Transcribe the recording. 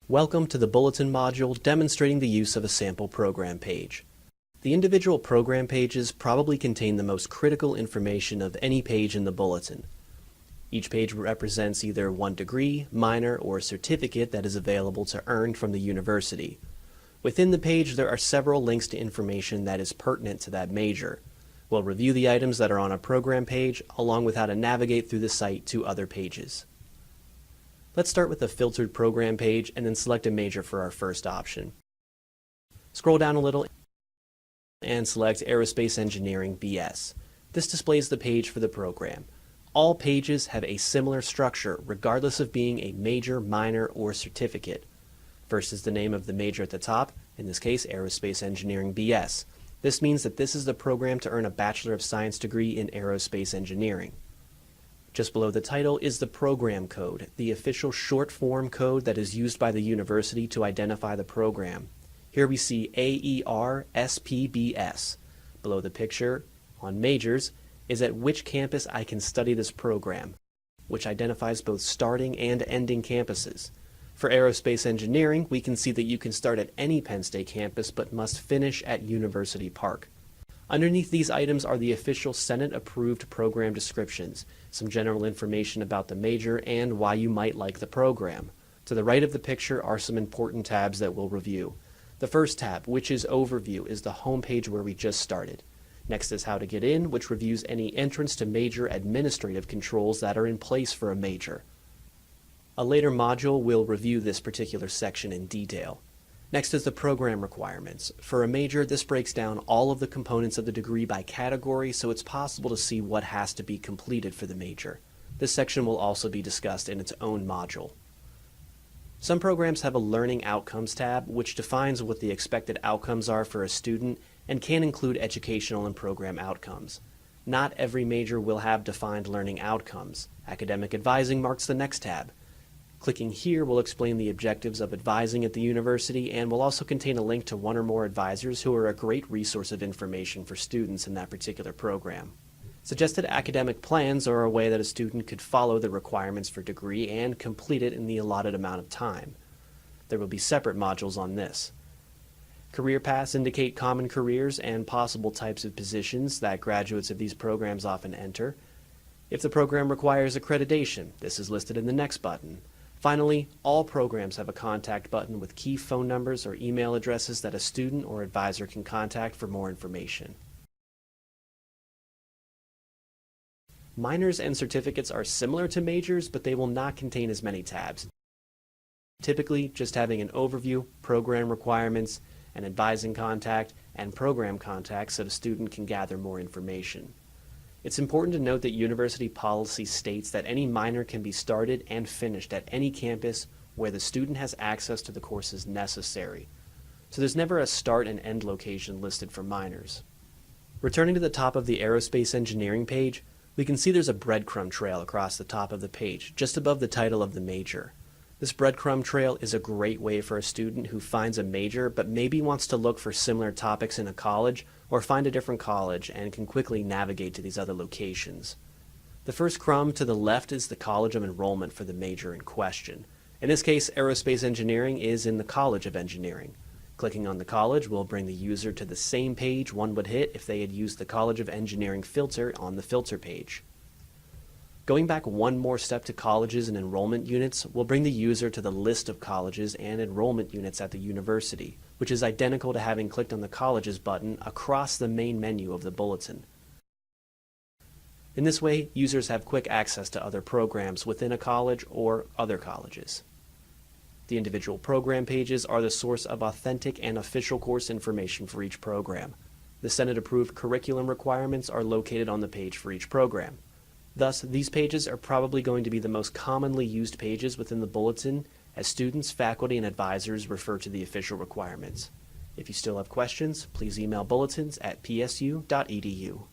Welcome to the Bulletin module demonstrating the use of a sample program page. The individual program pages probably contain the most critical information of any page in the Bulletin. Each page represents either one degree, minor, or certificate that is available to earn from the university. Within the page, there are several links to information that is pertinent to that major. We'll review the items that are on a program page, along with how to navigate through the site to other pages. Let's start with the filtered program page and then select a major for our first option. Scroll down a little and select Aerospace Engineering BS. This displays the page for the program. All pages have a similar structure regardless of being a major, minor, or certificate. First is the name of the major at the top, in this case Aerospace Engineering BS. This means that this is the program to earn a Bachelor of Science degree in Aerospace Engineering. Just below the title is the program code, the official short form code that is used by the university to identify the program. Here we see AER SPBS. Below the picture, on majors, is at which campus I can study this program, which identifies both starting and ending campuses. For Aerospace Engineering, we can see that you can start at any Penn State campus but must finish at University Park. Underneath these items are the official Senate-approved program descriptions, some general information about the major, and why you might like the program. To the right of the picture are some important tabs that we'll review. The first tab, which is Overview, is the home page where we just started. Next is How to Get In, which reviews any entrance to major administrative controls that are in place for a major. A later module will review this particular section in detail. Next is the program requirements. For a major, this breaks down all of the components of the degree by category, so it's possible to see what has to be completed for the major. This section will also be discussed in its own module. Some programs have a Learning Outcomes tab, which defines what the expected outcomes are for a student and can include educational and program outcomes. Not every major will have defined learning outcomes. Academic Advising marks the next tab. Clicking here will explain the objectives of advising at the university and will also contain a link to one or more advisors who are a great resource of information for students in that particular program. Suggested academic plans are a way that a student could follow the requirements for degree and complete it in the allotted amount of time. There will be separate modules on this. Career paths indicate common careers and possible types of positions that graduates of these programs often enter. If the program requires accreditation, this is listed in the next button. Finally, all programs have a contact button with key phone numbers or email addresses that a student or advisor can contact for more information. Minors and certificates are similar to majors, but they will not contain as many tabs. Typically, just having an overview, program requirements, an advising contact, and program contacts so the student can gather more information. It's important to note that university policy states that any minor can be started and finished at any campus where the student has access to the courses necessary. So there's never a start and end location listed for minors. Returning to the top of the Aerospace Engineering page, we can see there's a breadcrumb trail across the top of the page, just above the title of the major. This breadcrumb trail is a great way for a student who finds a major but maybe wants to look for similar topics in a college or find a different college and can quickly navigate to these other locations. The first crumb to the left is the college of enrollment for the major in question. In this case, Aerospace Engineering is in the College of Engineering. Clicking on the college will bring the user to the same page one would hit if they had used the College of Engineering filter on the filter page. Going back one more step to colleges and enrollment units will bring the user to the list of colleges and enrollment units at the university, which is identical to having clicked on the Colleges button across the main menu of the Bulletin. In this way, users have quick access to other programs within a college or other colleges. The individual program pages are the source of authentic and official course information for each program. The Senate-approved curriculum requirements are located on the page for each program. Thus, these pages are probably going to be the most commonly used pages within the Bulletin as students, faculty, and advisors refer to the official requirements. If you still have questions, please email bulletins@psu.edu.